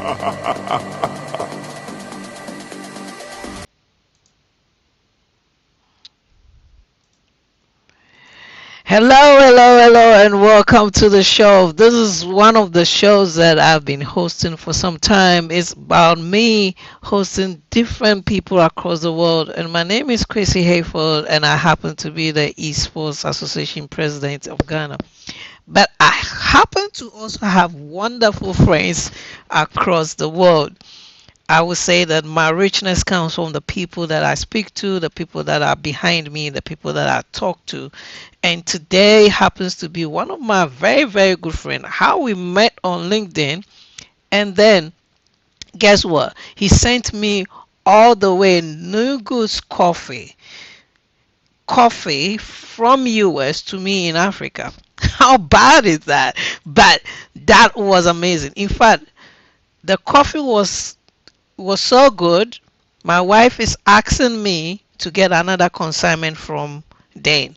Hello, hello, hello, and welcome to the show. This is one of the shows that I've been hosting for some time. It's about me hosting different people across the world. And my name is Chrissy Hayford, and I happen to be the Esports Association President of Ghana. But I happen to also have wonderful friends across the world. I would say that my richness comes from the people that I speak to, the people that are behind me, the people that I talk to. And today happens to be one of my very, very good friends. How we met on LinkedIn, and then guess what? He sent me all the way New Goods coffee from US to me in Africa. How bad is that? But that was amazing. In fact, the coffee was so good. My wife is asking me to get another consignment from Dane.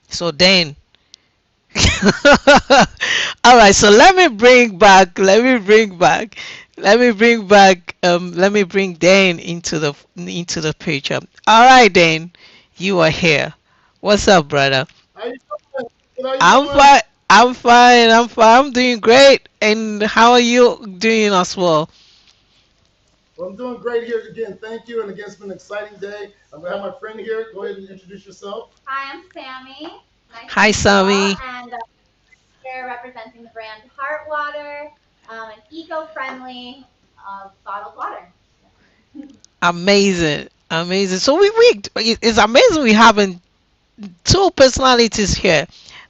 So Dane. All right, so let me bring Dane into the picture. All right, Dane, you are here. What's up, brother? How you doing? How you I'm doing? fine. I'm fine. I'm fine. I'm doing great. And how are you doing as well? Well, I'm doing great here again. Thank you. And again, it's been an exciting day. I'm going to have my friend here. Go ahead and introduce yourself. Hi, I'm Sammy. Nice to Hi, meet you all. Sammy. And here representing the brand Heartwater, an eco-friendly bottled water. Amazing. Amazing. So it's amazing we having two personalities here.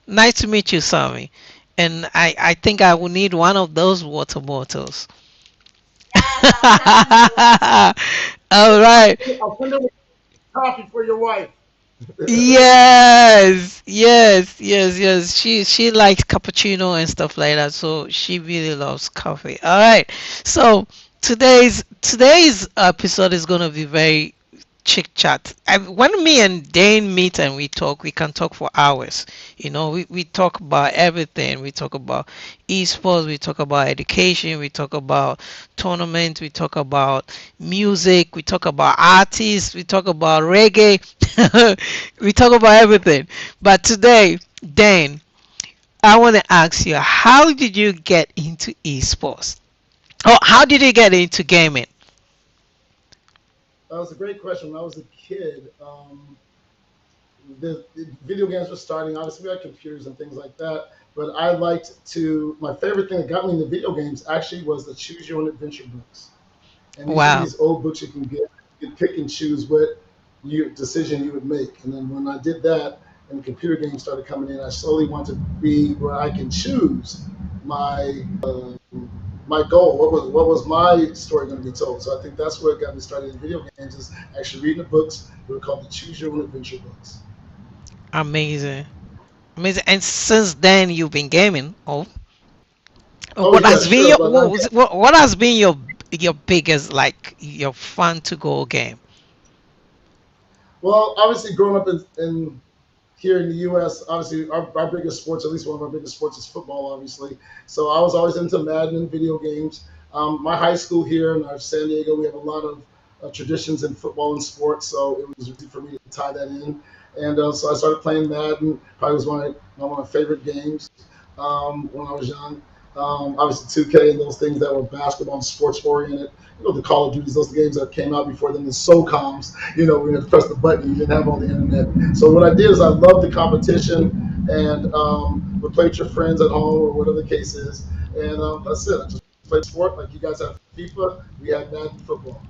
Nice to meet you, Sammy. And I think I will need one of those water bottles. Yes, I will definitely do that. All right. I'll send over coffee for your wife. Yes, yes, yes, yes. She likes cappuccino and stuff like that, so she really loves coffee. All right. So today's episode is gonna be very chit chat. When me and Dane meet and we talk, we can talk for hours. We talk about everything. We talk about esports, we talk about education, we talk about tournaments, we talk about music, we talk about artists, we talk about reggae, we talk about everything. But today, Dane, I want to ask you, how did you get into esports? Or how did you get into gaming? That was a great question. When I was a kid, the video games were starting. Obviously, we had computers and things like that. But I liked to, my favorite thing that got me into video games actually was the Choose Your Own Adventure books. And these are Wow. these old books you can get. You can pick and choose what decision you would make. And then when I did that, and the computer games started coming in, I slowly wanted to be where I can choose my my goal. What was my story going to be told? So I think that's where it got me started in video games. Is actually reading the books. They were called the Choose Your Own Adventure books. Amazing. Amazing. And since then you've been gaming. Oh, Oh what yeah, has been sure. your But not yet. what has been your biggest, like, your fun to go game? Well, obviously, growing up in here in the U.S., obviously our biggest sports, at least one of our biggest sports, is football. Obviously, so I was always into Madden and video games. My high school here in our San Diego, we have a lot of traditions in football and sports, so it was easy for me to tie that in. And so I started playing Madden. Probably was one of my favorite games when I was young. Obviously, 2K and those things that were basketball and sports oriented. The Call of Duties, those games that came out before then, the SOCOMs. When you had to press the button, you didn't have on the internet. So what I did is I loved the competition, and would play with your friends at home or whatever the case is. And that's it. I just played sport like you guys have FIFA. We had Madden football.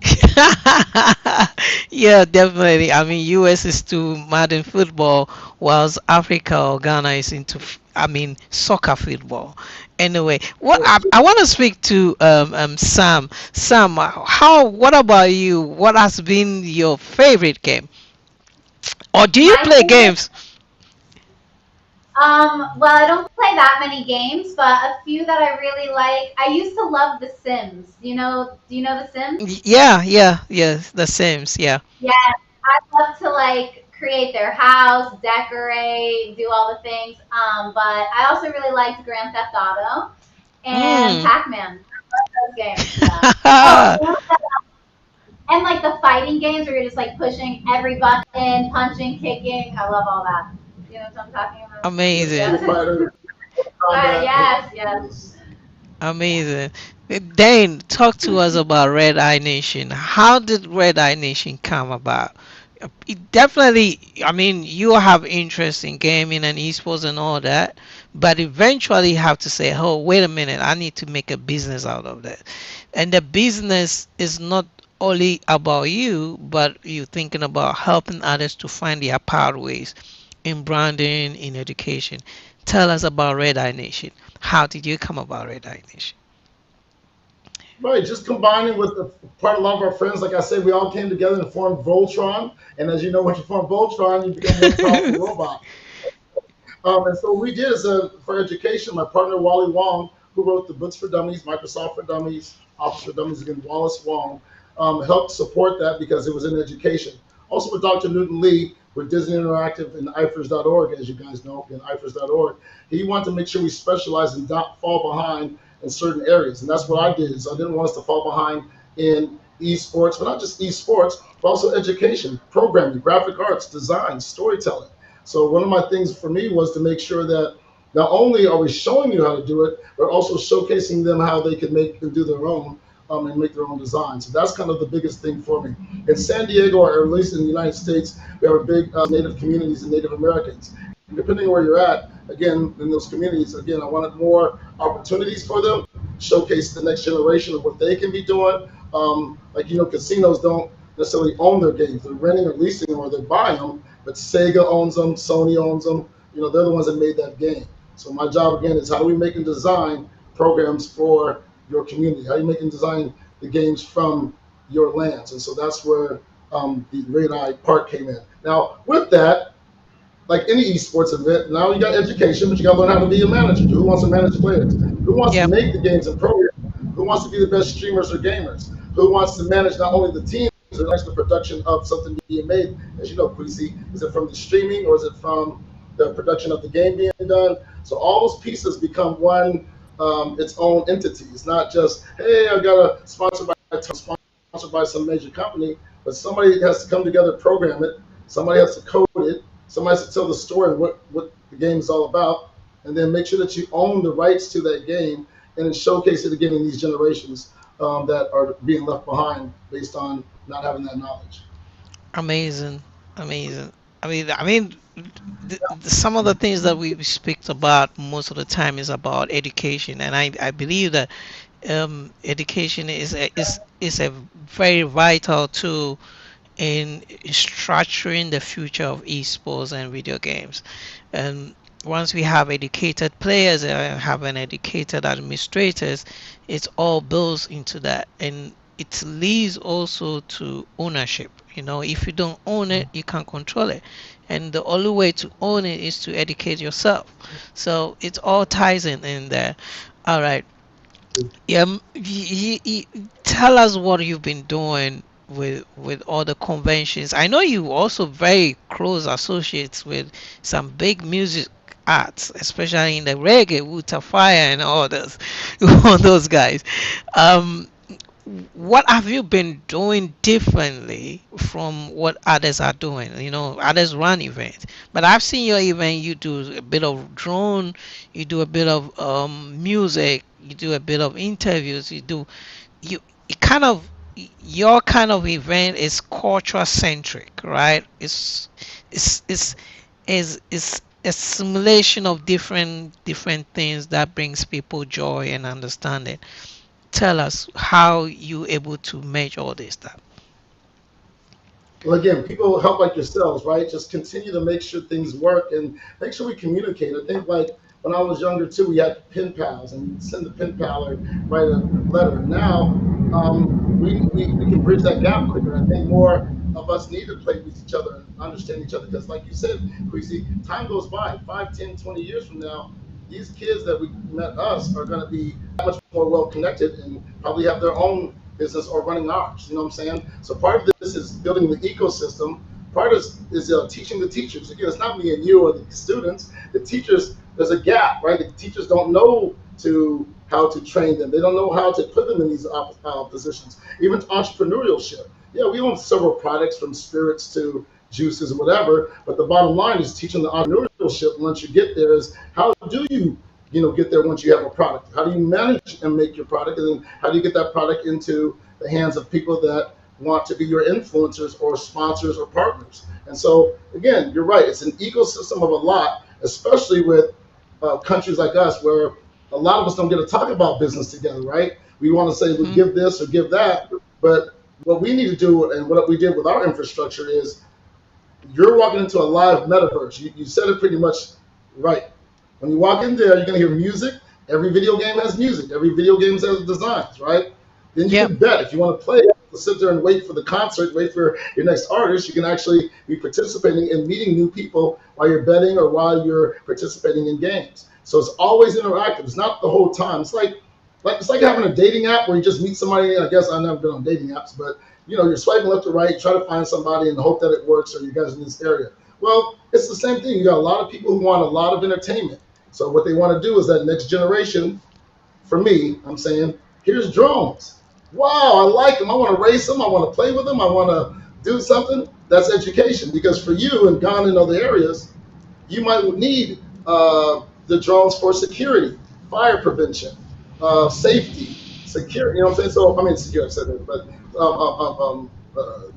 Yeah, definitely. I mean, US is to modern football, whilst Africa or Ghana is into, soccer football. Anyway, I want to speak to Sam. Sam, what about you? What has been your favorite game? Or do you My play favorite, games? well, I don't play that many games, but a few that I really like. I used to love The Sims. Do you know The Sims? Yeah, yeah, yes, the Sims, yeah. Yes, I love to like create their house, decorate, do all the things. But I also really liked Grand Theft Auto and Mm, Pac-Man. those games. Yeah. Oh, and like the fighting games where you're just like pushing every button, punching, kicking. I love all that. You know what I'm talking about? Yeah, Amazing. Street Yeah. Fighter, But Combat. yes, yes. Yes. Amazing. Dane, talk to us about Red Eye Nation. How did Red Eye Nation come about? It definitely, I mean, you have interest in gaming and esports and all that, but eventually you have to say, oh, wait a minute, I need to make a business out of that. And the business is not only about you, but you thinking about helping others to find their pathways in branding, in education. Tell us about Red Eye Nation. How did you come about Red Eye Nation? Right, just combining with the part of a lot of our friends, like I said, we all came together and formed Voltron. And as you know, when you form Voltron, you become one powerful robot. And so what we did is for education, my partner Wally Wong, who wrote the books for dummies, Microsoft for Dummies, Office for Dummies, again, Wallace Wong, helped support that because it was in education. Also with Dr. Newton Lee with Disney Interactive and IFRS.org, as you guys know, and IFRS.org, he wanted to make sure we specialize and not fall behind in certain areas. And that's what I did. So I didn't want us to fall behind in esports, but not just esports, but also education, programming, graphic arts, design, storytelling. So one of my things for me was to make sure that not only are we showing you how to do it, but also showcasing them how they can make and do their own and make their own design. So that's kind of the biggest thing for me. In San Diego, or at least in the United States, we have a big Native communities and Native Americans. And depending on where you're at, again, in those communities, again, I wanted more opportunities for them, showcase the next generation of what they can be doing. Like, casinos don't necessarily own their games. They're renting or leasing them or they're buying them, but Sega owns them, Sony owns them. They're the ones that made that game. So my job again is how do we make and design programs for your community? How do you make and design the games from your lands? And so that's where the Red Eye part came in. Now with that, like any esports event, now you got education, but you got to learn how to be a manager. Who wants to manage players? Who wants to Yep. make the games and program? Who wants to be the best streamers or gamers? Who wants to manage not only the teams, but manage the production of something being made? As you know, Queasy, is it from the streaming or is it from the production of the game being done? So all those pieces become one, its own entity. It's not just, hey, I got a sponsored by some major company, but somebody has to come together, program it. Somebody has to code it. Somebody has to tell the story of what the game is all about, and then make sure that you own the rights to that game, and then showcase it again in these generations that are being left behind based on not having that knowledge. Amazing. Amazing. I mean, some of the things that we speak about most of the time is about education, and I believe that education is a very vital tool in structuring the future of esports and video games. And once we have educated players and have an educated administrators, it all builds into that. And it leads also to ownership. If you don't own it, you can't control it. And the only way to own it is to educate yourself. So it all ties in there. All right. Yeah, tell us what you've been doing with all the conventions. I know you also very close associates with some big music arts, especially in the reggae, Wuta Fire and all those, all those guys. Um, what have you been doing differently from what others are doing? Others run events, but I've seen your event. You do a bit of drone, you do a bit of music, you do a bit of interviews. You it kind of your kind of event is culture centric, right? It's is a simulation of different things that brings people joy and understanding. Tell us how you able to manage all this stuff. Well, again, people help like yourselves, right? Just continue to make sure things work and make sure we communicate. I think like when I was younger too, we had pen pals and you'd send the pen pal or write a letter. Now we can bridge that gap quicker. I think more of us need to play with each other and understand each other because like you said, Queasy, time goes by, 5, 10, 20 years from now, these kids that we met us are going to be that much more well connected and probably have their own business or running ours. You know what I'm saying? So part of this is building the ecosystem. Part is teaching the teachers. Again, it's not me and you or the students. The teachers, there's a gap, right? The teachers don't know to how to train them. They don't know how to put them in these positions. Even entrepreneurship. Yeah, we own several products from spirits to juices or whatever, but the bottom line is teaching the entrepreneurship once you get there is how do you get there once you have a product? How do you manage and make your product, and then how do you get that product into the hands of people that want to be your influencers or sponsors or partners? And so again, you're right. It's an ecosystem of a lot, especially with countries like us where a lot of us don't get to talk about business together, right? We want to say we Mhm. give this or give that, but what we need to do and what we did with our infrastructure is you're walking into a live metaverse. You said it pretty much right. When you walk in there, you're going to hear music. Every video game has music. Every video game has designs, right? Then you Yep. can bet if you want to play, sit there and wait for the concert, wait for your next artist. You can actually be participating in meeting new people while you're betting or while you're participating in games. So it's always interactive. It's not the whole time. It's like having a dating app where you just meet somebody. I guess I've never been on dating apps, but you're swiping left or right, try to find somebody and hope that it works or you guys in this area. Well, it's the same thing. You got a lot of people who want a lot of entertainment. So what they want to do is that next generation, for me, I'm saying, here's drones. Wow, I like them. I want to race them. I want to play with them. I want to do something. That's education. Because for you and Ghana and other areas, you might need the drones for security, fire prevention, safety, security. You know what I'm saying? So I mean, security, I said that, but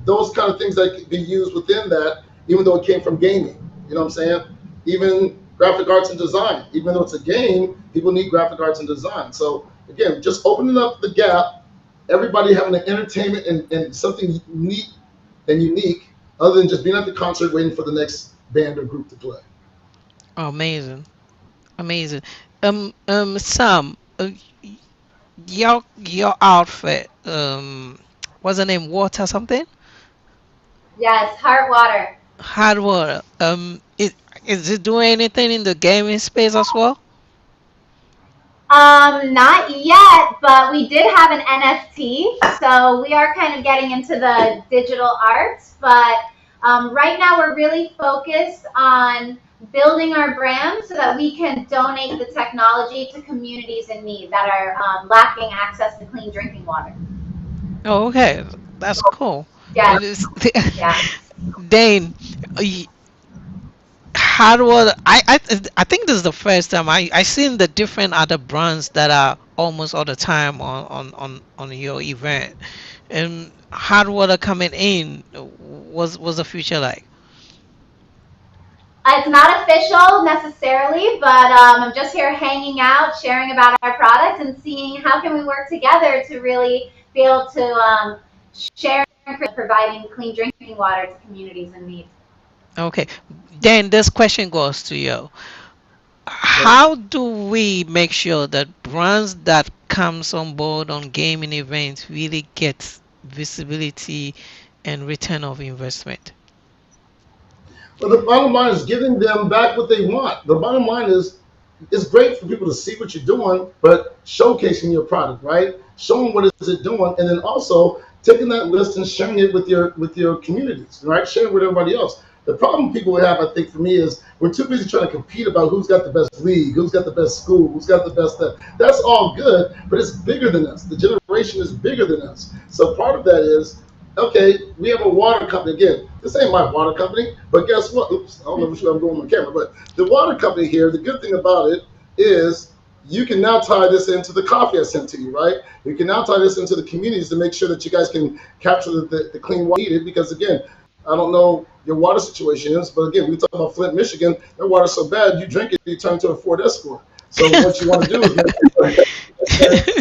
those kind of things that can be used within that, even though it came from gaming. You know what I'm saying? Even graphic arts and design, even though it's a game, people need graphic arts and design. So again, just opening up the gap, everybody having an entertainment and something neat and unique, other than just being at the concert waiting for the next band or group to play. Amazing. Amazing. Sam, y- your outfit, what's the name? Water something? Yes, heart water. Hard water. Is it doing anything in the gaming space as well? Not yet, but we did have an NFT, so we are kind of getting into the digital arts. But right now, we're really focused on building our brand so that we can donate the technology to communities in need that are lacking access to clean drinking water. Oh, okay. That's cool. Yes, And it's yes. Dane, y- hard water. I think this is the first time I seen the different other brands that are almost all the time on your event. And hard water coming in was the future like? It's not official necessarily, but I'm just here hanging out, sharing about our product, and seeing how can we work together to really be able to share providing clean drinking water to communities in need. Okay. Then this question goes to you. Okay. How do we make sure that brands that comes on board on gaming events really get visibility and return of investment? But the bottom line is giving them back what they want. The bottom line is it's great for people to see what you're doing, but showcasing your product, right? Showing what is it doing, and then also taking that list and sharing it with your communities, right? Sharing it with everybody else. The problem people have, I think, for me is we're too busy trying to compete about who's got the best league, who's got the best school, who's got the best that. That's all good, but it's bigger than us. The generation is bigger than us. So part of that is okay, we have a water company. Again, this ain't my water company, but guess what? Oops, I don't know which way I'm going with my camera, but the water company here, the good thing about it is you can now tie this into the coffee I sent to you, right? You can now tie this into the communities to make sure that you guys can capture the clean water needed because, again, I don't know your water situation is, but again, we talk about Flint, Michigan, their water's so bad, you drink it, you turn into a Ford Escort. So what you want to do is make sure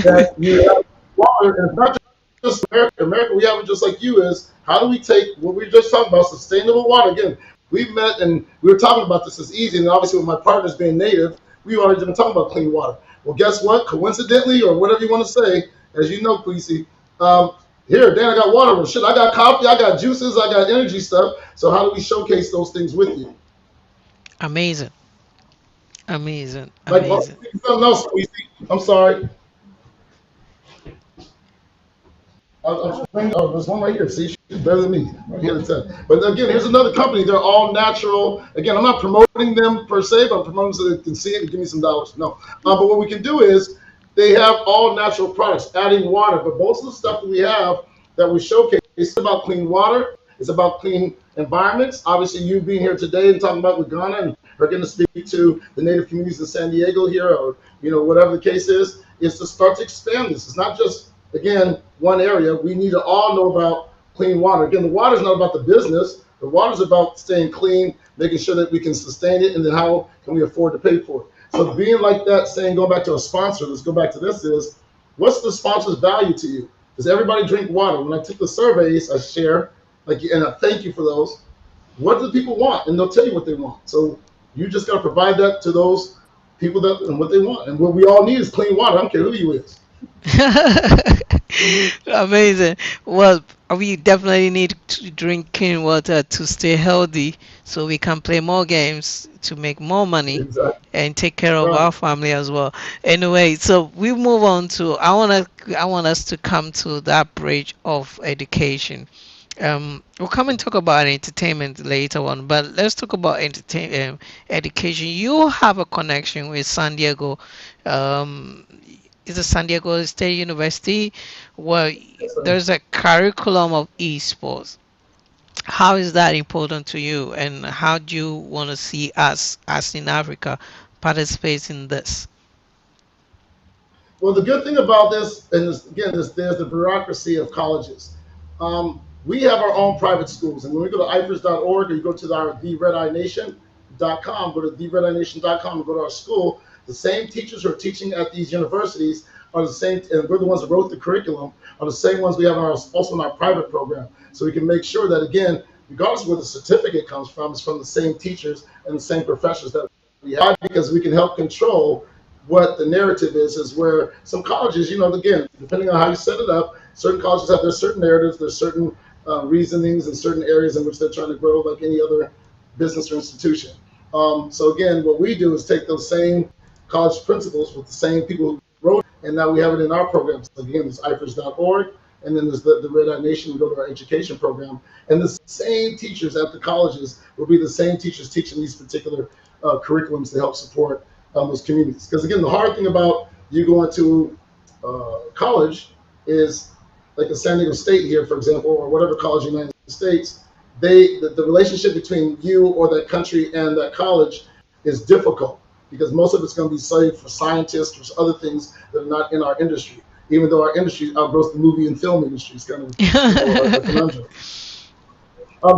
that you have water, and it's not just America. America, we have it just like you is how do we take what we just talked about, sustainable water? Again, we met and we were talking about this as easy, and obviously with my partners being native, we already been talking about clean water. Well, guess what? Coincidentally, or whatever you want to say, as you know, Queasy, here, Dan, I got water. Well, shit, I got coffee, I got juices, I got energy stuff. So how do we showcase those things with you? Amazing. Amazing. Like Amazing. something else, Queasy. I'm sorry. There's one right here. See, she's better than me. Right here at 10. But again, here's another company. They're all natural. Again, I'm not promoting them per se, but I'm promoting them so they can see it and give me some dollars. No. But what we can do is They have all natural products, adding water. But most of the stuff that we have that we showcase is about clean water. It's about clean environments. Obviously, you being here today and talking about with Ghana and are going to speak to the native communities in San Diego here, or whatever the case is to start to expand this. It's not just again one area. We need to all know about clean water. Again, the water is not about the business. The water is about staying clean, making sure that we can sustain it, and then how can we afford to pay for it. So being like that, saying going back to a sponsor, let's go back to this is, what's the sponsor's value to you? Does everybody drink water? When I took the surveys, I share, and I thank you for those. What do people want? And they'll tell you what they want. So you just got to provide that to those people that and what they want. And what we all need is clean water. I don't care who you is. Amazing. Well, we definitely need to drink clean water to stay healthy so we can play more games to make more money Exactly. and take care of Right. our family as well. Anyway, so we move on to I want us to come to that bridge of education. We'll come and talk about entertainment later on, but let's talk about education. You have a connection with San Diego. Um, is it San Diego State University, where Yes, sir. there's a curriculum of esports. How is that important to you, and how do you want to see us, as in Africa, participate in this? Well, the good thing about this, and this, again, there's the bureaucracy of colleges. We have our own private schools, and when we go to ifers.org or you go to our theredination.com, go to theredination.com and go to our school, the same teachers who are teaching at these universities are the same, and we're the ones that wrote the curriculum, are the same ones we have also in our private program. So we can make sure that, again, regardless of where the certificate comes from, it's from the same teachers and the same professors that we have, because we can help control what the narrative is where some colleges, again, depending on how you set it up, certain colleges have their certain narratives, there's certain reasonings and certain areas in which they're trying to grow, like any other business or institution. So again, what we do is take those same college principles with the same people who wrote it, and now we have it in our programs. So again, there's ifers.org, and then there's the Red Eye Nation. We go to our education program, and the same teachers at the colleges will be the same teachers teaching these particular curriculums to help support those communities. Because again, the hard thing about you going to college is, like a San Diego State here, for example, or whatever college in the United States, the relationship between you or that country and that college is difficult because most of it's going to be saved for scientists or other things that are not in our industry. Even though our industry outgrows the movie and film industry, it's kind of a conundrum.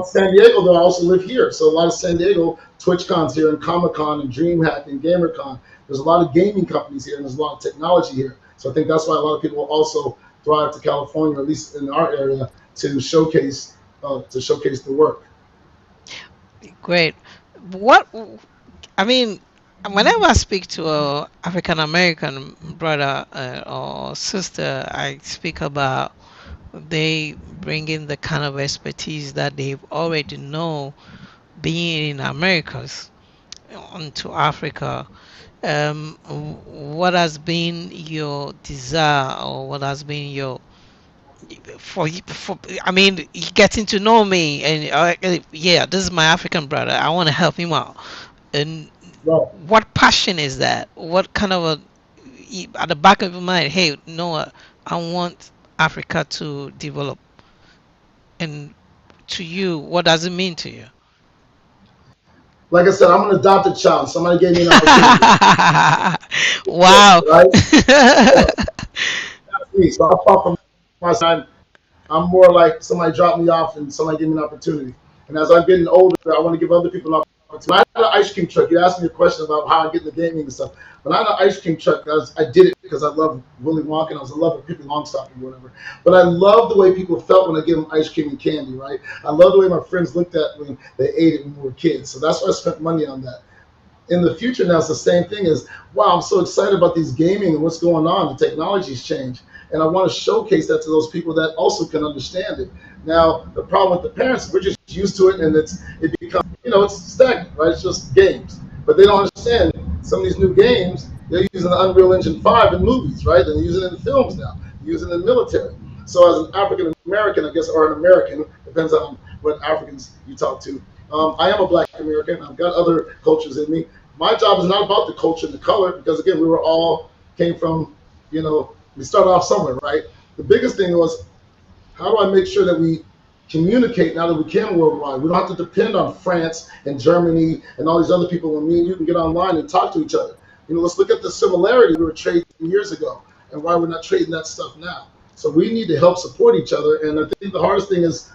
San Diego, though, I also live here. So a lot of San Diego TwitchCons here and Comic Con and DreamHack and GamerCon. There's a lot of gaming companies here and there's a lot of technology here. So I think that's why a lot of people also drive to California, or at least in our area, to showcase the work. Great. What I mean, whenever I speak to a African American brother or sister, I speak about they bring in the kind of expertise that they've already know being in Americas onto Africa. What has been your desire, or what has been your for I mean, getting to know me, and yeah, this is my African brother. I want to help him out. And Right. what passion is that? What kind of at the back of your mind? Hey, Noah, I want Africa to develop. And to you, what does it mean to you? Like I said, I'm an adopted child. Somebody gave me an opportunity, Wow. right? So that's me. So I fought for my side. I'm more like somebody dropped me off and somebody gave me an opportunity. And as I'm getting older, I want to give other people an opportunity. When I had an ice cream truck, you asked me a question about how I get in the gaming and stuff. When I had an ice cream truck, I did it because I love Willy Wonka and I was a lover of Pippi Longstocking or whatever. But I love the way people felt when I gave them ice cream and candy, right? I love the way my friends looked at when they ate it when we were kids. So that's why I spent money on that. In the future now, it's the same thing as, wow, I'm so excited about these gaming and what's going on. The technology's changed. And I want to showcase that to those people that also can understand it. Now, the problem with the parents, we're just used to it and it becomes, it's stagnant, right? It's just games. But they don't understand some of these new games, they're using the Unreal Engine 5 in movies, right? They're using it in films now, they're using it in the military. So as an African American, I guess, or an American, depends on what Africans you talk to. I am a Black American. I've got other cultures in me. My job is not about the culture and the color because again, we were all came from, we start off somewhere, right? The biggest thing was, how do I make sure that we communicate now that we can worldwide? We don't have to depend on France and Germany and all these other people. When me and you can get online and talk to each other. Let's look at the similarity we were trading years ago and why we're not trading that stuff now. So we need to help support each other. And I think the hardest thing is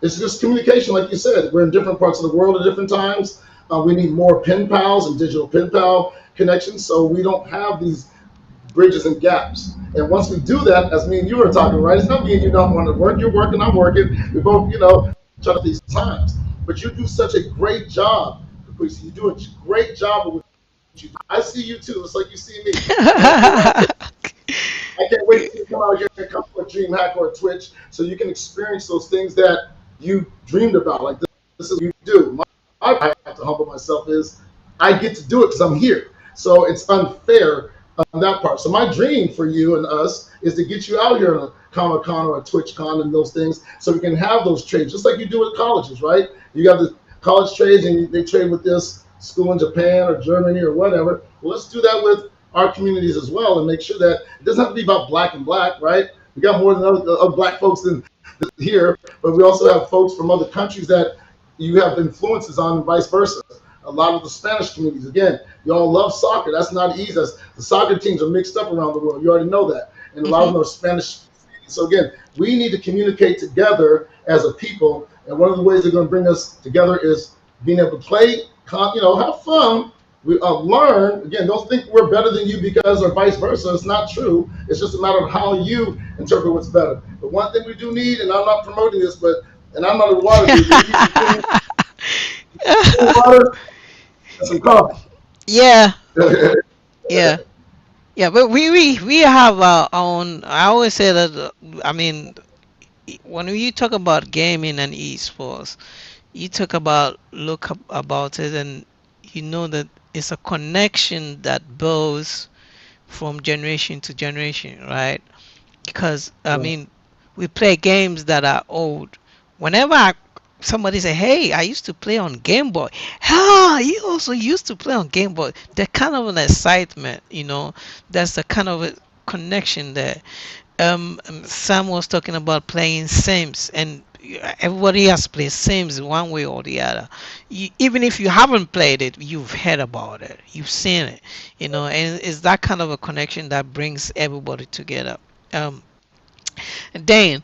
it's just communication, like you said. We're in different parts of the world at different times. We need more pen pals and digital pen pal connections, so we don't have these bridges and gaps. And once we do that, as me and you were talking, right? It's not me and you don't want to work. You're working, I'm working. We both, try to these times. But you do such a great job, Caprice. You do a great job of what you do. I see you too. It's like you see me. I can't wait to come out here and come to a DreamHack or a Twitch so you can experience those things that you dreamed about. Like this is what you do. I have to humble myself is I get to do it because I'm here. So it's unfair on that part. So my dream for you and us is to get you out here on a Comic Con or a Twitch Con and those things so we can have those trades, just like you do at colleges, right? You have the college trades and they trade with this school in Japan or Germany or whatever. Well, let's do that with our communities as well and make sure that it doesn't have to be about black and black, right? We got more than other black folks than here, but we also have folks from other countries that you have influences on and vice versa. A lot of the Spanish communities, again, y'all love soccer. That's not easy. The soccer teams are mixed up around the world. You already know that. And a lot of them are Spanish. So again, we need to communicate together as a people. And one of the ways they're going to bring us together is being able to play, have fun. We learn. Again, don't think we're better than you because or vice versa. It's not true. It's just a matter of how you interpret what's better. But one thing we do need, and I'm not promoting this, and I'm not a water dude, we need some water and some coffee. Yeah, yeah, yeah. But we have our own. I always say that. I mean, when you talk about gaming and esports, you talk about about it, and you know that it's a connection that builds from generation to generation, right? Because I Right. mean, we play games that are old. Whenever somebody say, "Hey, I used to play on Game Boy," ah, you also used to play on Game Boy. That kind of an excitement, that's the kind of a connection there. Sam was talking about playing Sims, and everybody has played Sims one way or the other. Even if you haven't played it, you've heard about it, you've seen it, and it's that kind of a connection that brings everybody together. Um, Dane,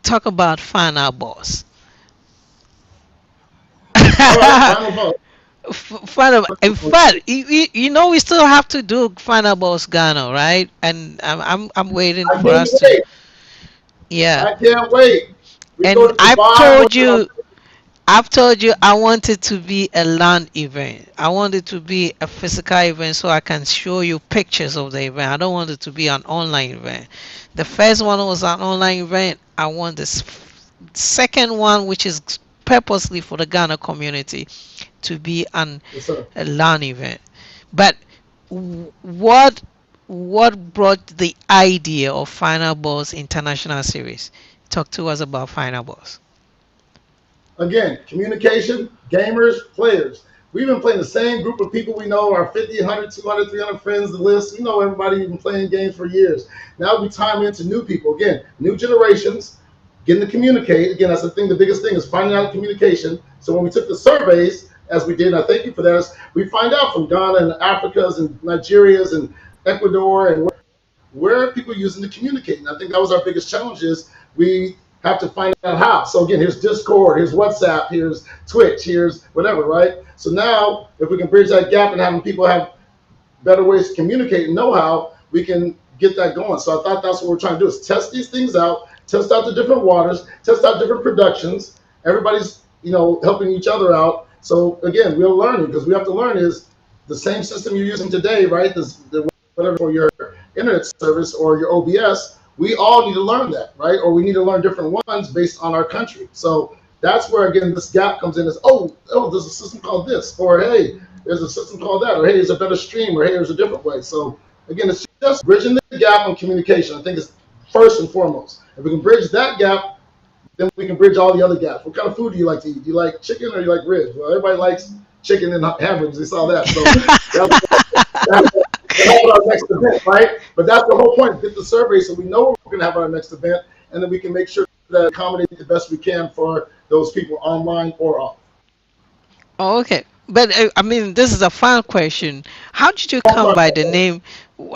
talk about Final Boss. All right, final vote. Final, in fact, we still have to do Final Boss Ghana, right? And I'm waiting I for can't us to, wait. yeah. I can't wait. We go And to Dubai. I've told you I want it to be a land event. I want it to be a physical event so I can show you pictures of the event. I don't want it to be an online event. The first one was an online event. I want this second one, which is purposely for the Ghana community, to be Yes, sir. a LAN event. But what brought the idea of Final Boss International Series? Talk to us about Final Boss. Again, communication, gamers, players. We've been playing the same group of people we know, our 50, 100, 200, 300 friends, the list. We know everybody. We've been playing games for years. Now we time into new people. Again, new generations, getting to communicate. Again, that's the thing. The biggest thing is finding out communication. So when we took the surveys, as we did, and I thank you for that, we find out from Ghana and Africa's and Nigeria's and Ecuador and where are people using to communicate. And I think that was our biggest challenge is we have to find out how. So again, here's Discord, here's WhatsApp, here's Twitch, here's whatever, right? So now if we can bridge that gap and having people have better ways to communicate and know how, we can get that going. So I thought that's what we're trying to do is test these things out, test out the different waters, test out different productions. Everybody's, helping each other out. So again, we're learning because we have to learn is the same system you're using today, right? Whatever for your internet service or your OBS, we all need to learn that, right? Or we need to learn different ones based on our country. So that's where again this gap comes in is there's a system called this, or hey, there's a system called that, or hey, there's a better stream, or hey, there's a different way. So again, it's just bridging the gap on communication. I think it's first and foremost. If we can bridge that gap, then we can bridge all the other gaps. What kind of food do you like to eat? Do you like chicken or do you like ribs? Well, everybody likes chicken and hamburgers. We saw that. So to have our next event, right? But that's the whole point. Get the survey so we know what we're going to have our next event, and then we can make sure that accommodate the best we can for those people online or off. Oh, okay. But I mean, this is a fun question. How did you Oh, I'm come sorry. by the name?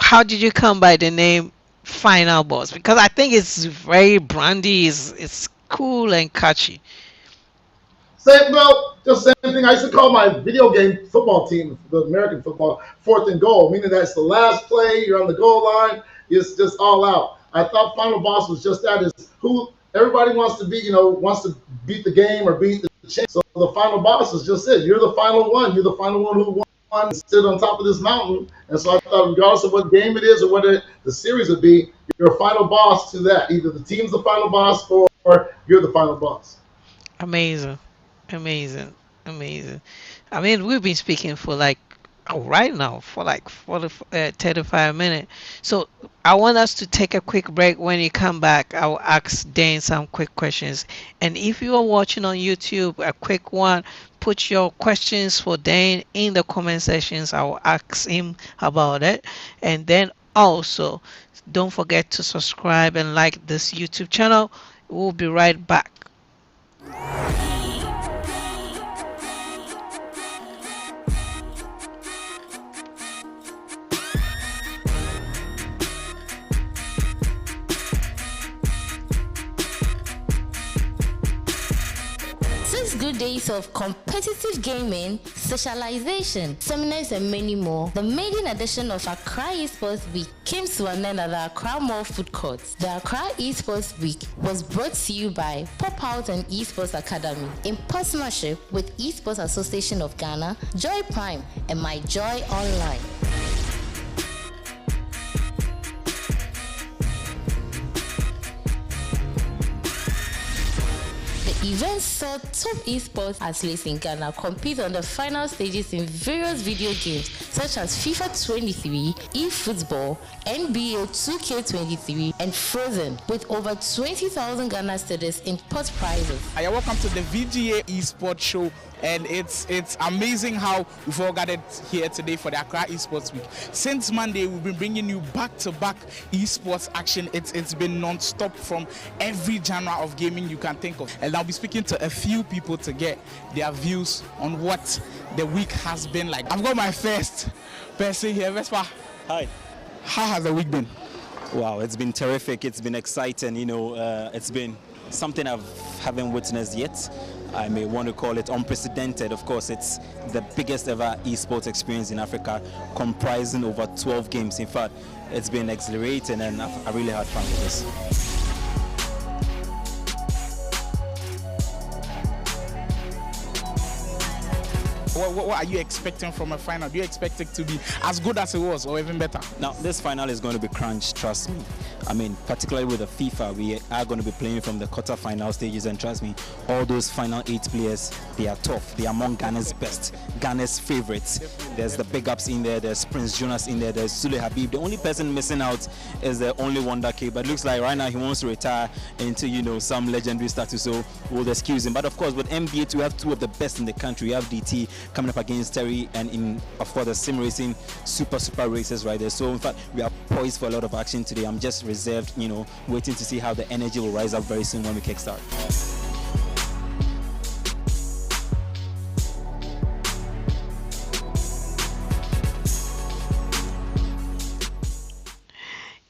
How did you come by the name Final Boss? Because I think it's very brandy. It's cool and catchy. Same, well, just same thing. I used to call my video game football team, the American football, fourth and goal, meaning that's the last play. You're on the goal line. It's just all out. I thought Final Boss was just that. Is who everybody wants to be. Wants to beat the game or beat the champ. So the Final Boss is just it. You're the final one. You're the final one who won. And sit on top of this mountain. And so I thought, regardless of what game it is or what the series would be, you're a final boss to that. Either the team's the final boss or you're the final boss. Amazing, amazing, amazing. I mean, we've been speaking for like right now for like 40, 35 minutes. So I want us to take a quick break. When you come back, I'll ask Dane some quick questions. And if you are watching on YouTube, a quick one, put your questions for Dane in the comment sections. I'll ask him about it. And then also, don't forget to subscribe and like this YouTube channel. We'll be right back. Six good days of competitive gaming, socialization, seminars, and many more. The maiden edition of Accra Esports Week came to an end at the Accra Mall Food Court. The Accra Esports Week was brought to you by Pop Out and Esports Academy in partnership with Esports Association of Ghana, Joy Prime, and My Joy Online. The event saw top esports athletes in Ghana compete on the final stages in various video games such as FIFA 23, eFootball, NBA 2K23, and Frozen, with over 20,000 Ghana cedis in pot prizes. Hi, welcome to the VGA Esports Show, and it's amazing how we've all gathered here today for the Accra Esports Week. Since Monday, we've been bringing you back-to-back esports action. It's been non-stop from every genre of gaming you can think of, and I'll be speaking to a few people to get their views on what the week has been like. I've got my first person here, Vespa. Hi. How has the week been? Wow, it's been terrific. It's been exciting. It's been something I haven't witnessed yet. I may want to call it unprecedented. Of course, it's the biggest ever esports experience in Africa, comprising over 12 games. In fact, it's been exhilarating, and I really had fun with this. What are you expecting from a final? Do you expect it to be as good as it was or even better? Now, this final is going to be crunch, trust me. I mean, particularly with the FIFA, we are going to be playing from the quarter-final stages, and trust me, all those final 8 players, they are tough. They are among Ghana's best, Ghana's favorites. There's the big ups in there, there's Prince Jonas in there, there's Sule Habib. The only person missing out is the only Wonder Kid, but it looks like right now he wants to retire into, some legendary status, so we'll excuse him. But of course, with NBA, we have 2 of the best in the country. We have DT coming up against Terry, and of course, the sim racing, super races right there. So in fact, we are poised for a lot of action today. I'm just reserved, waiting to see how the energy will rise up very soon when we kickstart.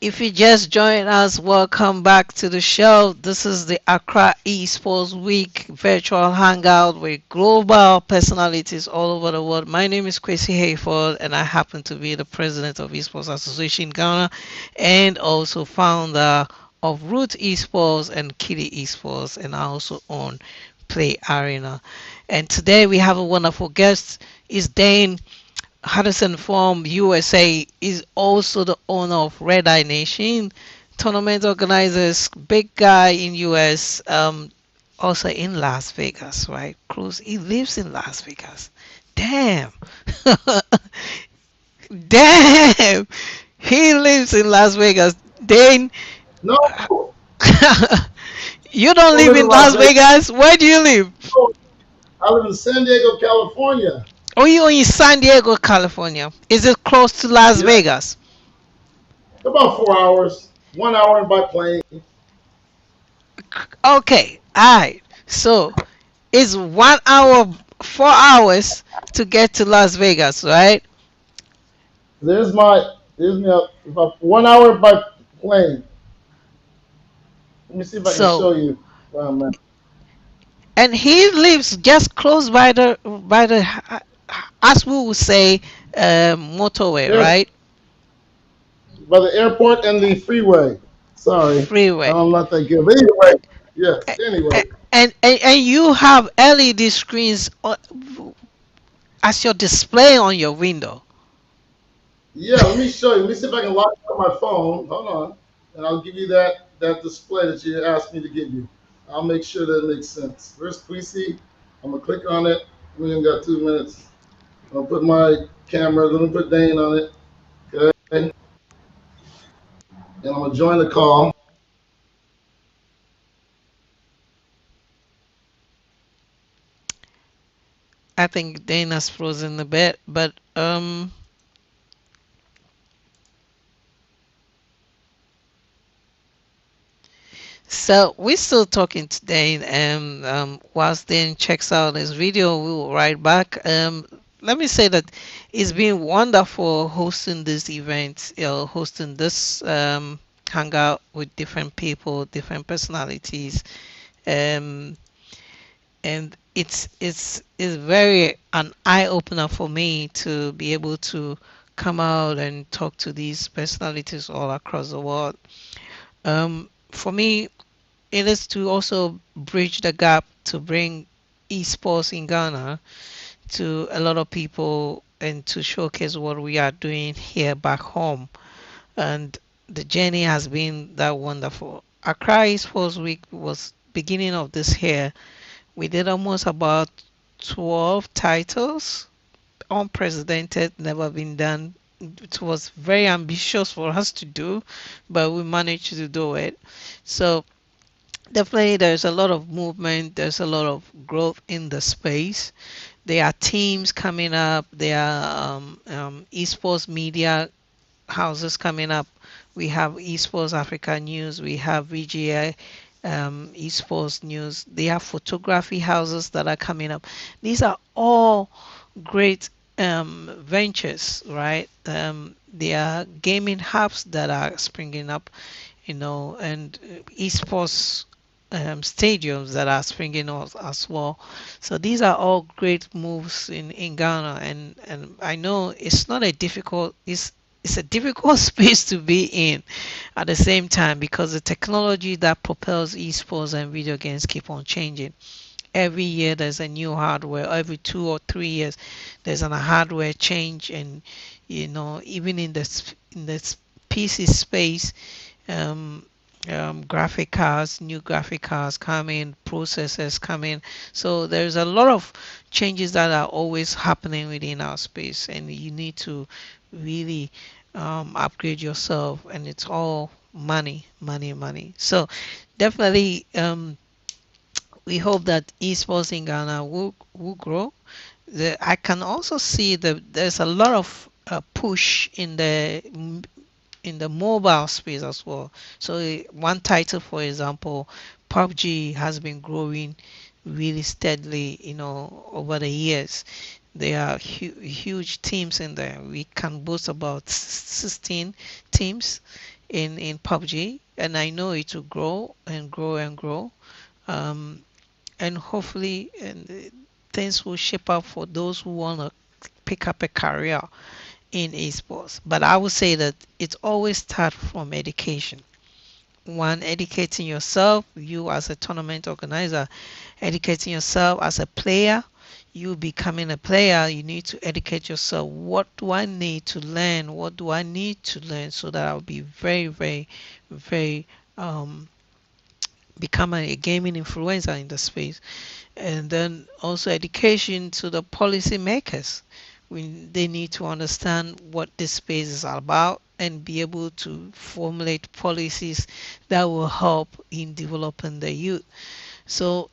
If you just joined us, welcome back to the show. This is the Accra Esports Week virtual hangout with global personalities all over the world. My name is Kwesi Hayford, and I happen to be the president of Esports Association Ghana and also founder of Root Esports and Kitty Esports, and I also own Play Arena. And today we have a wonderful guest. Is Dane. Henderson from USA is also the owner of RediNation tournament organizers, big guy in US, also in Las Vegas, right? Cruz, he lives in Las Vegas. Damn. Damn. He lives in Las Vegas. Dane, No, you don't I live live in in Las Las Vegas. Vegas. Where do you live? I live in San Diego, California. Or you in San Diego, California? Is it close to Las Yeah, Vegas? about 4 hours. 1 hour by plane. Okay, alright. So it's 1 hour, 4 hours to get to Las Vegas, right? There's me about 1 hour by plane. Let me see if I can So, show you where I'm at. and he lives just close by the, as we would say, motorway, There's right? by the airport and the freeway. Sorry, Freeway. I'm not that good. But anyway, A- yes. Anyway, and you have LED screens as your display on your window. yeah. Let me show you. Let me see if I can log on my phone. Hold on, and I'll give you that display that you asked me to give you. I'll make sure that it makes sense. Where's Queasy? I'm gonna click on it. We only got 2 minutes. I'll put my camera. Let me put Dane on it. Okay, and I'm gonna join the call. I think Dana's frozen a bit, but so we're still talking today, and whilst Dan checks out his video, we will write back. Let me say that it's been wonderful hosting this event, hosting this hangout with different people, different personalities, um, and it's very an eye opener for me to be able to come out and talk to these personalities all across the world. For me, it is to also bridge the gap to bring esports in Ghana to a lot of people and to showcase what we are doing here back home. And the journey has been that wonderful. Accra Esports Week was beginning of this year. We did almost about 12 titles, unprecedented, never been done. It was very ambitious for us to do, but we managed to do it. So definitely, there's a lot of movement. There's a lot of growth in the space. There are teams coming up. There are esports media houses coming up. We have Esports Africa News. We have VGA Esports News. They have photography houses that are coming up. These are all great ventures, right? There are gaming hubs that are springing up, and esports stadiums that are springing up as well. So these are all great moves in Ghana, and I know it's not a difficult it's a difficult space to be in at the same time because the technology that propels esports and video games keep on changing. Every year there's a new hardware. Every 2 or 3 years there's a hardware change, and even in the PC space, um, graphic cards, new graphic cards coming, processors coming. So there's a lot of changes that are always happening within our space, and you need to really upgrade yourself, and it's all money, money, money. So definitely, we hope that esports in Ghana will grow. I can also see that there's a lot of push in the mobile space as well. So one title, for example, PUBG has been growing really steadily, over the years. There are huge teams in there. We can boast about 16 teams in PUBG, and I know it will grow and grow and grow. Um, and hopefully, things will shape up for those who want to pick up a career in esports. But I would say that it always starts from education. One, educating yourself, you as a tournament organizer, educating yourself as a player. You becoming a player, you need to educate yourself. What do I need to learn? What do I need to learn so that I'll be very, very, very become a gaming influencer in the space? And then also education to the policy makers. They need to understand what this space is about and be able to formulate policies that will help in developing the youth. So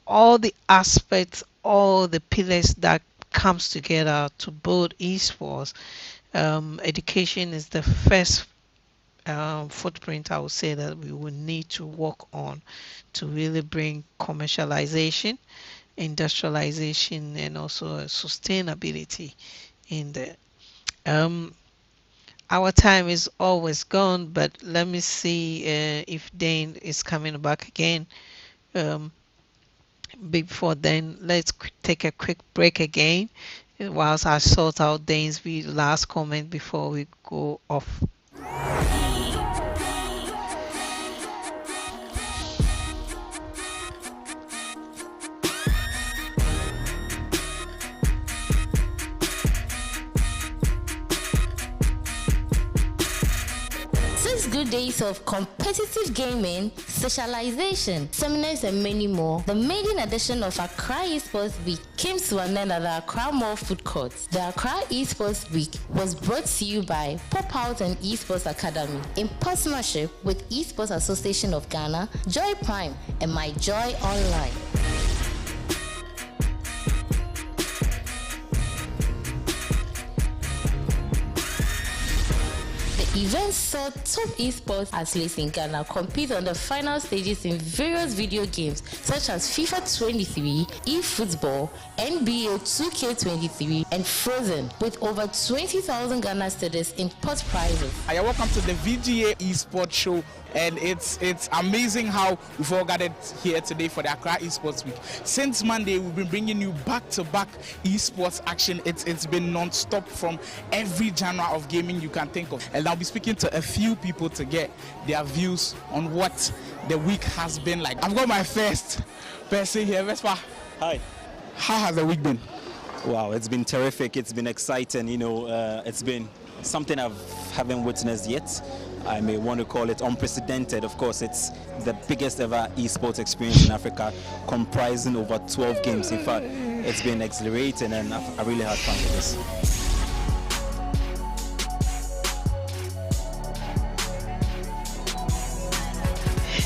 all the aspects, all the pillars that comes together to build esports. Education is the first footprint I would say that we will need to work on to really bring commercialization, industrialization, and also sustainability in there. Um, our time is always gone, but let me see if Dane is coming back again. Um, Before then, let's take a quick break again whilst I sort out Dane's last comment before we go off. Six good days of competitive gaming, socialization, seminars, and many more. The maiden edition of Accra Esports Week came to an end at the Accra Mall Food Court. The Accra Esports Week was brought to you by Pop Out and Esports Academy in partnership with Esports Association of Ghana, Joy Prime, and My Joy Online. The event saw top esports athletes in Ghana compete on the final stages in various video games such as FIFA 23, eFootball, NBA 2K23, and Frozen, with over 20,000 Ghana cedis in pot prizes. Hi, welcome to the VGA Esports Show, and it's amazing how we've all gathered here today for the Accra Esports Week. Since Monday, we've been bringing you back-to-back esports action. It's been non-stop from every genre of gaming you can think of, and I'll be speaking to a few people to get their views on what the week has been like. I've got my first person here, Vespa. Hi. How has the week been? Wow, it's been terrific. It's been exciting. It's been something I haven't witnessed yet. I may want to call it unprecedented. Of course, it's the biggest ever esports experience in Africa, comprising over 12 games. In fact, it's been exhilarating, and I really had fun with this.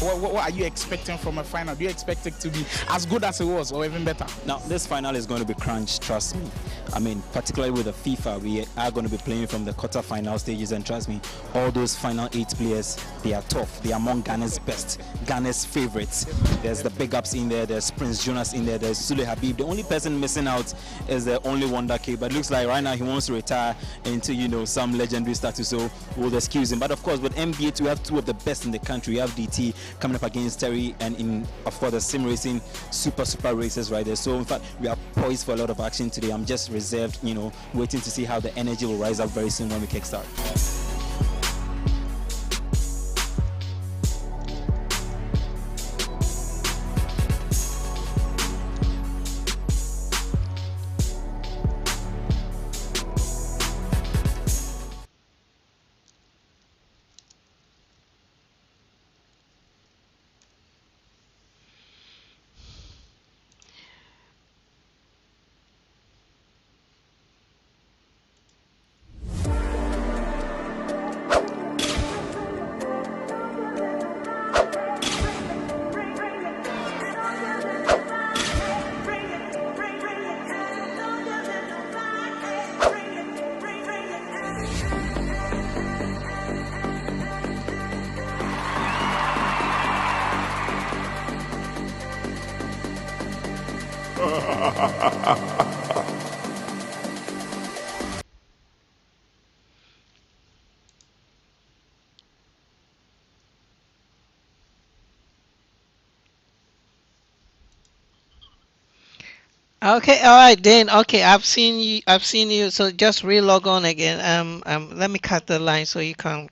What are you expecting from a final? Do you expect it to be as good as it was, or even better? Now, this final is going to be crunch, trust me. I mean, particularly with the FIFA, we are going to be playing from the quarter-final stages, and trust me, all those final 8 players, they are tough. They are among Ghana's best, Ghana's favorites. There's the big ups in there, there's Prince Jonas in there, there's Sule Habib. The only person missing out is the only Wonder Kid, but it looks like right now he wants to retire into, some legendary status, so we'll excuse him. But of course, with NBA, we have 2 of the best in the country. We have DT coming up against Terry, and of course, the sim racing, super races right there. So in fact, we are poised for a lot of action today. I'm just reserved, waiting to see how the energy will rise up very soon when we kickstart. Okay, all right, Dane. Okay, I've seen you. I've seen you. So just re-log on again. Let me cut the line so you can.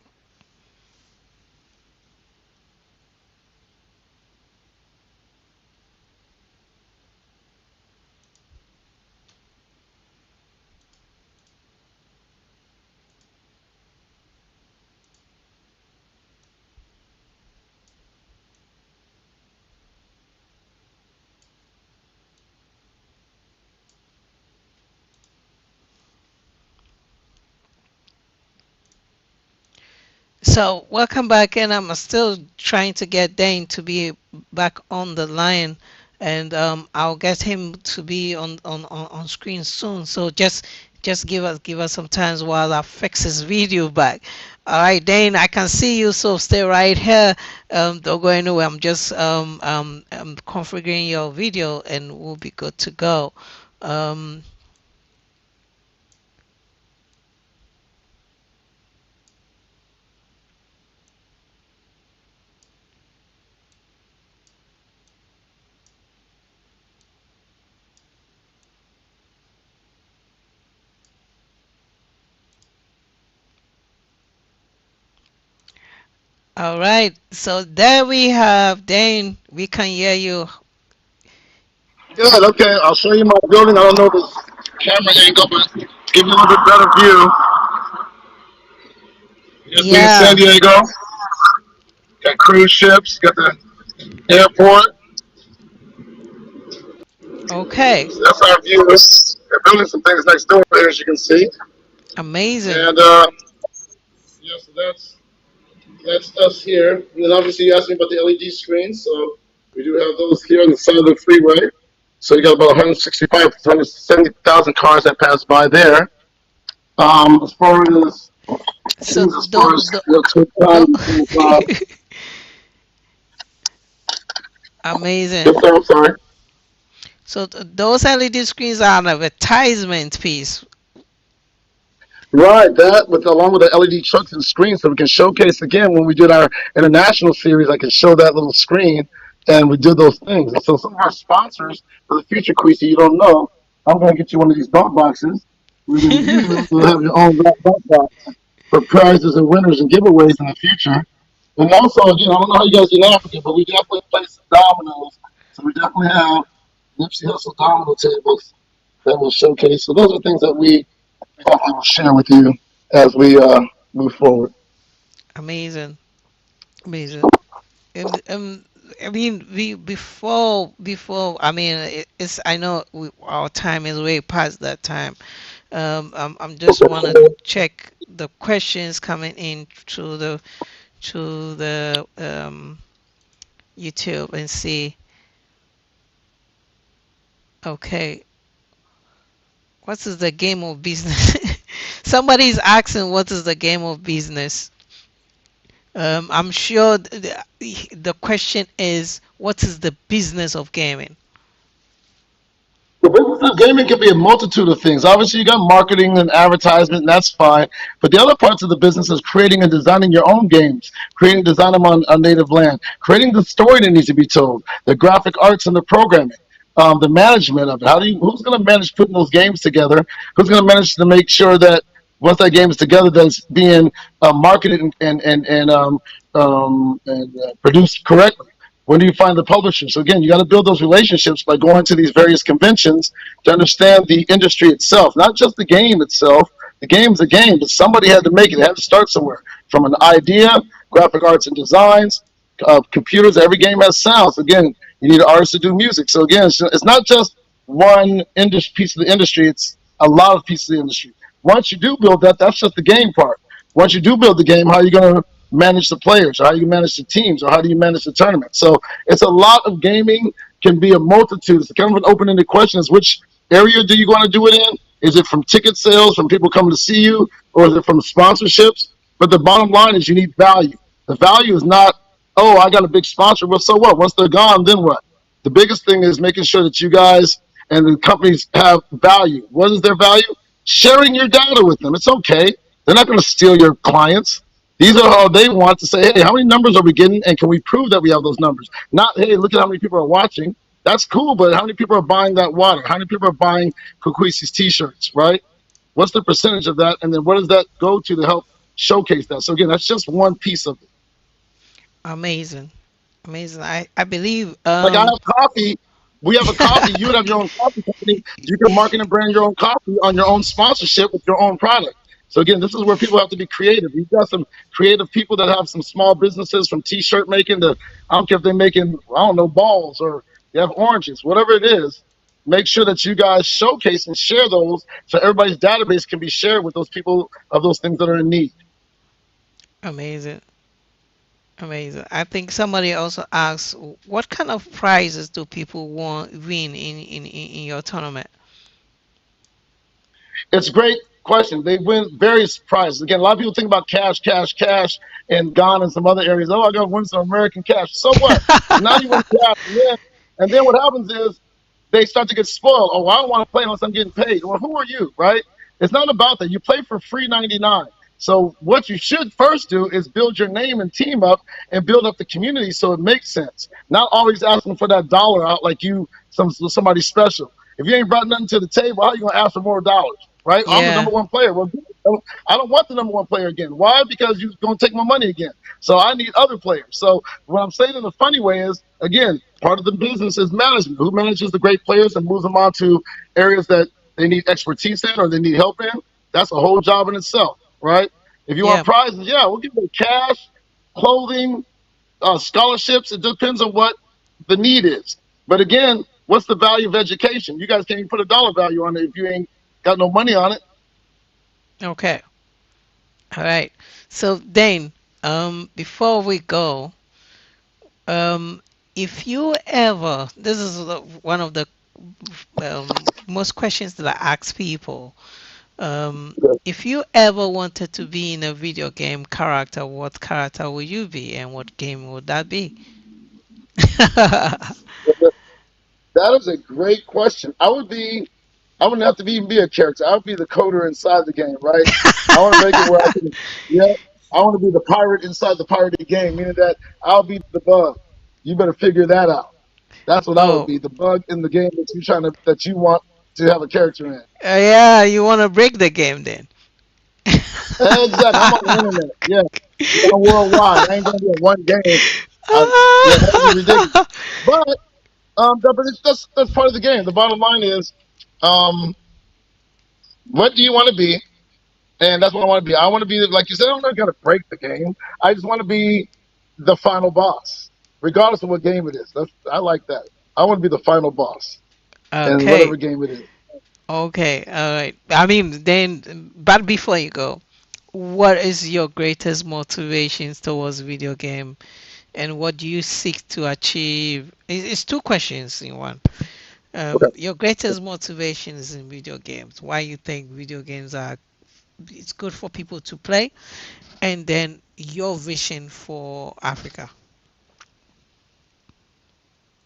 So welcome back, and I'm still trying to get Dane to be back on the line. and I'll get him to be on screen soon. So just give us some time while I fix his video back. All right, Dane, I can see you, so stay right here. Don't go anywhere. I'm just configuring your video, and we'll be good to go. Um, all right, so there we have Dane. We can hear you. Good. Okay, I'll show you my building. I don't know this camera angle, but give you a little bit better view. You see in San Yeah. Diego, got cruise ships, got the airport. Okay. So that's our view. They're building some things next door, as you can see. Amazing. And yeah, so that's us here. And then obviously you asked me about the LED screens. So we do have those here on the side of the freeway. So you got about 165 to 170,000 cars that pass by there. As far as So things, as far as the 25, amazing. yes, sir, I'm sorry. So those LED screens are an advertisement piece. Right, that with along with the LED trucks and screens, so we can showcase again when we did our international series. I can show that little screen, and we did those things. And so some of our sponsors for the future, Queasy, you don't know, I'm going to get you one of these bump boxes. Where then you will have your own bump box for prizes and winners and giveaways in the future. And also, again, I don't know how you guys in Africa, but we definitely play some dominoes. So we definitely have Nipsey Hussle domino tables that will showcase. So those are things that we definitely will share with you as we move forward. Amazing, amazing. And I mean, we before. I mean, it's. I know our time is way past that time. I'm just want to check the questions coming in to the YouTube and see. Okay, what is the game of business? Somebody's asking what is the game of business. I'm sure the question is what is the business of gaming? The business of gaming can be a multitude of things. Obviously, you got marketing and advertisement, and that's fine. But the other parts of the business is creating and designing your own games, creating design them on native land, creating the story that needs to be told, the graphic arts and the programming, the management of it. Who's going to manage putting those games together? Who's going to manage to make sure that once that game is together, that it's being marketed and produced correctly? When do you find the publisher? So again, you got to build those relationships by going to these various conventions to understand the industry itself, not just the game itself. The game's a game, but somebody had to make it. It had to start somewhere. From an idea, graphic arts and designs, computers. Every game has sounds. So again, you need artists to do music. So again, it's not just one piece of the industry. It's a lot of pieces of the industry. Once you do build that, that's just the game part. Once you do build the game, how are you going to manage the players, or how do you manage the teams, or how do you manage the tournament? So it's a lot of gaming, can be a multitude. It's kind of an open-ended question: is which area do you want to do it in? Is it from ticket sales, from people coming to see you, or is it from sponsorships? But the bottom line is you need value. The value is not, oh, I got a big sponsor. Well, so what? Once they're gone, then what? The biggest thing is making sure that you guys and the companies have value. What is their value? Sharing your data with them. It's okay. They're not going to steal your clients. These are how they want to say, hey, how many numbers are we getting? And can we prove that we have those numbers? Not, hey, look at how many people are watching. That's cool, but how many people are buying that water? How many people are buying Kokwisi's t-shirts, right? What's the percentage of that? And then what does that go to help showcase that? So again, that's just one piece of it. Amazing, amazing. I believe Like I have coffee. We have a coffee. You would have your own coffee company. You can market and brand your own coffee on your own sponsorship with your own product. So again, this is where people have to be creative. You've got some creative people that have some small businesses from t-shirt making to I don't care if they're making I don't know balls or they have oranges, whatever it is. Make sure that you guys showcase and share those so everybody's database can be shared with those people of those things that are in need. amazing. Amazing. I think somebody also asked, what kind of prizes do people win in your tournament? It's a great question. They win various prizes. Again, a lot of people think about cash, cash, cash in Ghana and some other areas. Oh, I got to win some American cash. So what? Now you win cash, and then what happens is they start to get spoiled. Oh, I don't want to play unless I'm getting paid. Well, who are you, right? It's not about that. You play for free 99. So what you should first do is build your name and team up and build up the community so it makes sense. Not always asking for that dollar out like you somebody special. If you ain't brought nothing to the table, how you gonna ask for more dollars? Right? I'm the Yeah. number one player. Well, I don't want the number one player again. Why? Because you're gonna take my money again. So I need other players. So what I'm saying in a funny way is, again, part of the business is management. Who manages the great players and moves them on to areas that they need expertise in or they need help in? That's a whole job in itself, right? If you want Yeah. prizes, yeah, we'll give you cash, clothing, scholarships. It depends on what the need is. But again, what's the value of education? You guys can't even put a dollar value on it if you ain't got no money on it. Okay. All right. So Dane, before we go, um, if you ever, this is one of the most questions that I ask people. If you ever wanted to be in a video game character, what character would you be, and what game would that be? That is a great question. I wouldn't have to even be a character. I would be the coder inside the game, right? I want to make it where I can, yeah, I want to be the pirate inside the pirate game, meaning that I'll be the bug. You better figure that out. That's what I would Oh, be, the bug in the game that you want to have a character in. yeah, you want to break the game then? Exactly. I'm on the internet. Yeah, yeah, I'm worldwide. I ain't gonna be in one game. Yeah, that would be ridiculous. But that's part of the game. The bottom line is, um, what do you want to be? And that's what I want to be. I want to be, like you said, I'm not going to break the game. I just want to be the final boss, regardless of what game it is. I like that. I want to be the final boss in Okay, whatever game it is. okay, all right. I mean, then, but before you go, what is your greatest motivations towards video game, and what do you seek to achieve? It's two questions in one. Okay. Your greatest motivations in video games, why you think video games are it's good for people to play, and then your vision for Africa.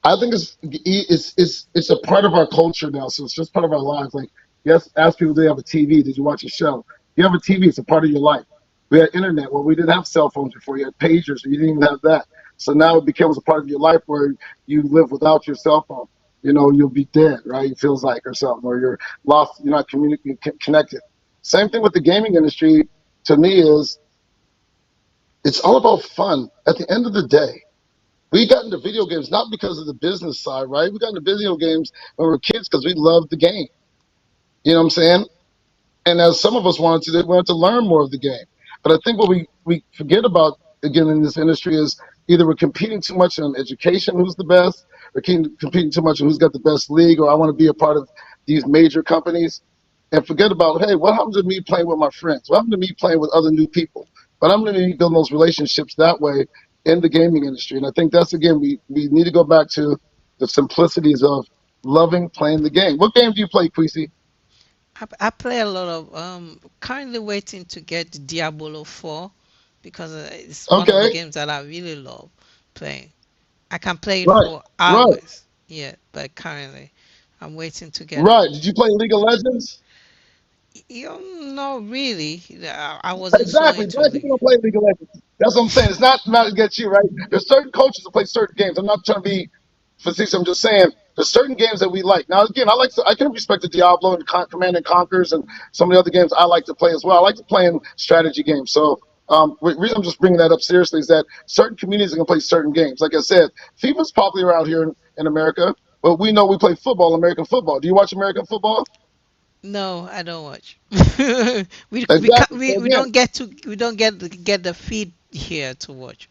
I think it's a part of our culture now, so it's just part of our lives. Like, yes, ask people, do they have a TV? Did you watch a show? You have a TV, it's a part of your life. We had internet. Well, we didn't have cell phones before. You had pagers, you didn't even have that. So now it becomes a part of your life where you live without your cell phone. You'll be dead, right? It feels like, or something, or you're lost. You're not connected. Same thing with the gaming industry. To me, is it's all about fun. At the end of the day, we got into video games not because of the business side, right? We got into video games when we were kids because we loved the game. You know what I'm saying? And as some of us wanted to learn more of the game. But I think what we forget about again in this industry is either we're competing too much on education, who's the best, or competing too much on who's got the best league, or I want to be a part of these major companies, and forget about, hey, what happened to me playing with my friends? What happened to me playing with other new people? But I'm going to be building those relationships that way in the gaming industry. And I think that's again we need to go back to the simplicities of loving playing the game. What game do you play, Queasy? I play a lot of currently waiting to get Diablo 4 because it's one of the Okay, games that I really love playing. I can play it right, for right. hours. Yeah, but currently I'm waiting to get it. Right. Did you play League of Legends? You know, really, I wasn't so Exactly. into Black League. people don't play League of Legends. That's what I'm saying. It's not about to get you, right? There's certain coaches that play certain games. I'm not trying to be facetious. I'm just saying there's certain games that we like. Now, again, I can respect the Diablo and Command and Conquers and some of the other games I like to play as well. I like to play in strategy games. So, the reason I'm just bringing that up seriously is that certain communities are going to play certain games. Like I said, FIFA's popular around here in America, but we know we play football, American football. Do you watch American football? No, I don't watch. We can't, Exactly. So we again, don't get to we don't get the feed here to watch.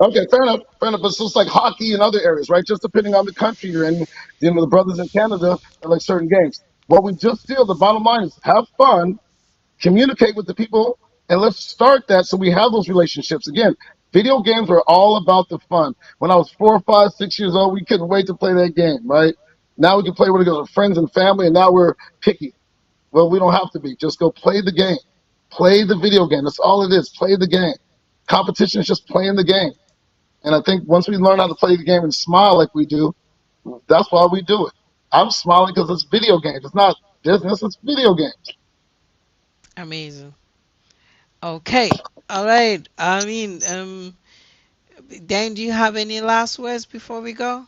okay, fair enough, fair enough. But it's just like hockey and other areas, right? Just depending on the country you're in. The brothers in Canada are like certain games. What we just feel, the bottom line is have fun, communicate with the people, and let's start that so we have those relationships. Again, Video games were all about the fun. When I was 4, 5, 6 years old, we couldn't wait to play that game, right? Now we can play with our friends and family, and now we're picky. Well, we don't have to be. Just go play the game. Play the video game. That's all it is. Play the game. Competition is just playing the game. And I think once we learn how to play the game and smile like we do, that's why we do it. I'm smiling because it's video games. It's not business. It's video games. Amazing. Okay. All right. Dan, do you have any last words before we go?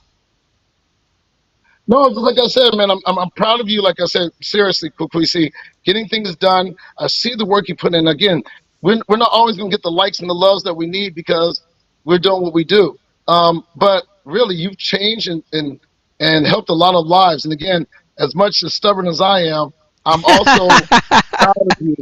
No, just like I said, man, I'm proud of you. Like I said, seriously, Kwesi, getting things done. I see the work you put in. Again, we're not always going to get the likes and the loves that we need because we're doing what we do. But really, you've changed and helped a lot of lives. And again, as much as stubborn as I am, I'm also proud of you.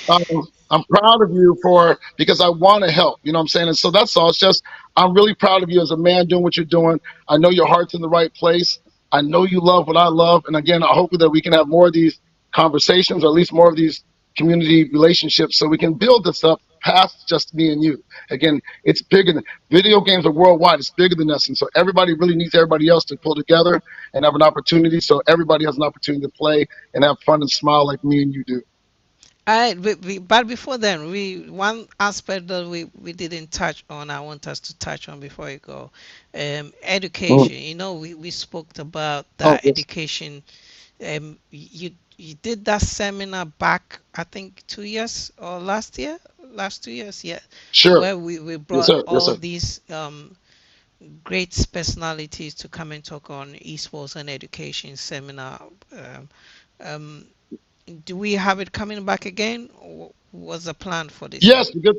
Um, I'm proud of you for because I want to help. You know what I'm saying? And so that's all. It's just I'm really proud of you as a man doing what you're doing. I know your heart's in the right place. I know you love what I love. And again, I hope that we can have more of these conversations, or at least more of these community relationships, so we can build this up past just me and you. Again, it's bigger than video games are worldwide. It's bigger than us. And so everybody really needs everybody else to pull together and have an opportunity. So everybody has an opportunity to play and have fun and smile like me and you do. All right, but before then, we one aspect that we didn't touch on. I want us to touch on before we go. Mhm. Education. We spoke about Oh, that yes. education. You did that seminar back, I think, 2 years or last 2 years, yeah, Sure. where we Yes, brought sir. Yes, all sir. these great personalities to come and talk on esports and education seminar. Um, um, do we have it coming back again? Or what's the plan for this year? Yes, because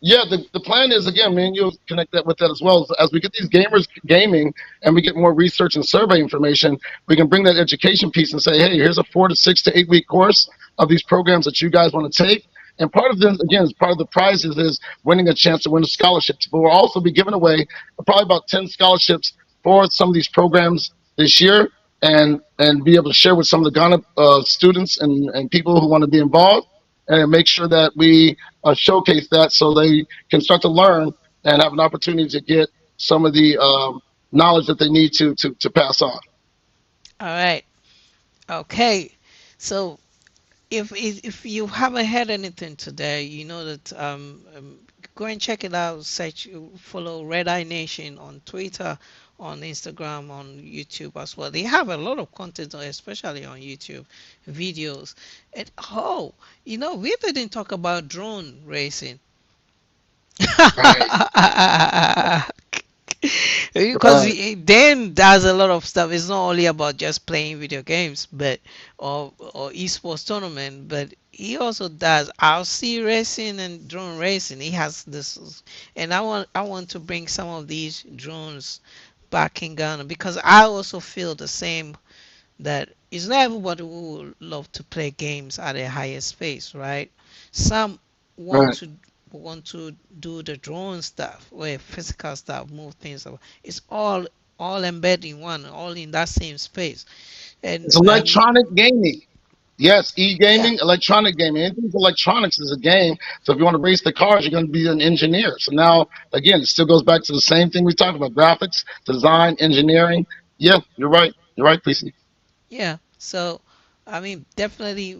yeah, the plan is again, me and you'll connect that with that as well. As we get these gamers gaming and we get more research and survey information, we can bring that education piece and say, hey, here's a 4 to 6 to 8 week course of these programs that you guys want to take. And part of them, again, as part of the prizes is winning a chance to win scholarships. But we'll also be giving away probably about 10 scholarships for some of these programs this year, and be able to share with some of the Ghana students and people who want to be involved, and make sure that we showcase that so they can start to learn and have an opportunity to get some of the knowledge that they need to pass on. All right. Okay. So if you haven't heard anything today, you know that go and check it out. Search, follow Red Eye Nation on Twitter, on Instagram, on YouTube as well. They have a lot of content, especially on YouTube videos. And we didn't talk about drone racing. Right, Because right. Dan does a lot of stuff. It's not only about just playing video games, but or esports tournament, but he also does RC racing and drone racing. He has this, and I want to bring some of these drones back in Ghana, because I also feel the same, that it's not everybody who would love to play games at a higher space, right? Some want Right. to want to do the drone stuff, where physical stuff, move things. It's all embedded in one, all in that same space. And It's electronic gaming. Yes, yeah, e-gaming, electronic gaming. Anything with electronics is a game. So if you want to race the cars, you're going to be an engineer. So now, again, it still goes back to the same thing we talked about: graphics, design, engineering. Yeah, you're right. You're right, PC. yeah. So definitely,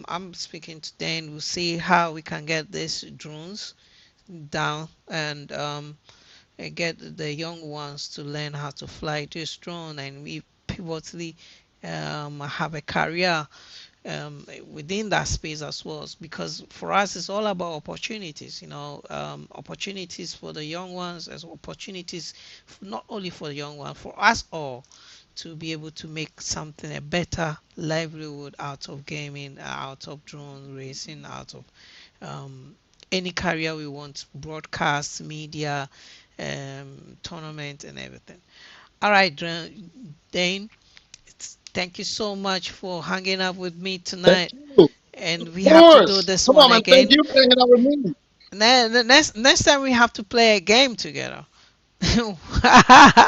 I'm speaking to Dan. We'll see how we can get these drones down, and get the young ones to learn how to fly this drone, and we pivotally have a career within that space as well. Because for us, it's all about opportunities. Opportunities for the young ones, as opportunities not only for the young one, for us all, to be able to make something a better livelihood out of gaming, out of drone racing, out of um, any career we want, broadcast, media, tournament, and everything. All right, Dane, thank you so much for hanging out with me Thank tonight. you. And we Of have to do course. this Come one on, man. Thank again. you for hanging out with me. Next time we have to play a game together.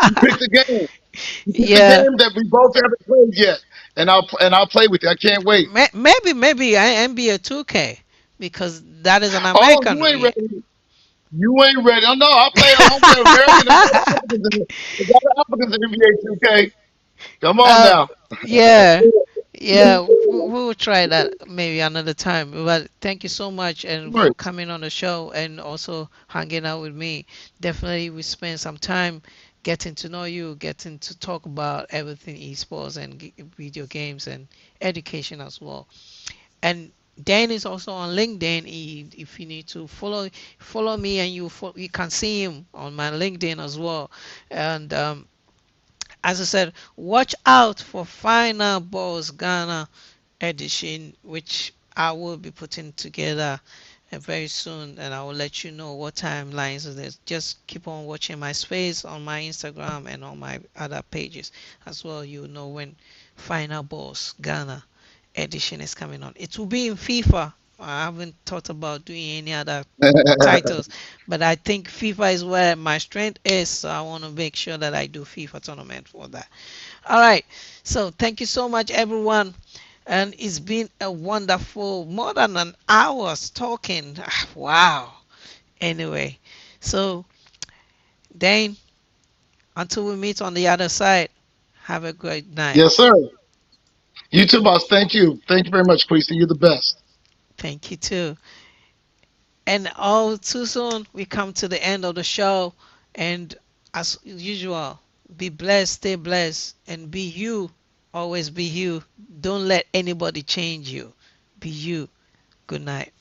You pick the game. You pick the Yeah, game that we both haven't played yet, and I'll play with you. I can't wait. maybe NBA 2K, because that is an Oh, American. you ain't ready. You ain't ready. Oh, no, I don't play American. There's other Africans in NBA 2K. Come on Uh, now. yeah, yeah, we will try that maybe another time. But thank you so much and for Right. coming on the show and also hanging out with me. Definitely, we spend some time getting to know you, getting to talk about everything esports and video games and education as well. And Dan is also on LinkedIn. If you need to follow me, and you can see him on my LinkedIn as well. And as I said, watch out for Final Balls Ghana edition, which I will be putting together very soon, and I will let you know what timelines it is. Just keep on watching my space on my Instagram and on my other pages as well. You know when Final Balls Ghana edition is coming on. It will be in FIFA. I haven't thought about doing any other titles, but I think FIFA is where my strength is. So I want to make sure that I do FIFA tournament for that. All right. So thank you so much, everyone. And it's been a wonderful more than an hour's talking. Wow. Anyway, so Dane, until we meet on the other side, have a great night. Yes, sir. You too, boss. Thank you. Thank you very much, Queasy. You're the best. Thank you too. And all too soon, we come to the end of the show. And as usual, be blessed, stay blessed, and be you. Always be you. Don't let anybody change you. Be you. Good night.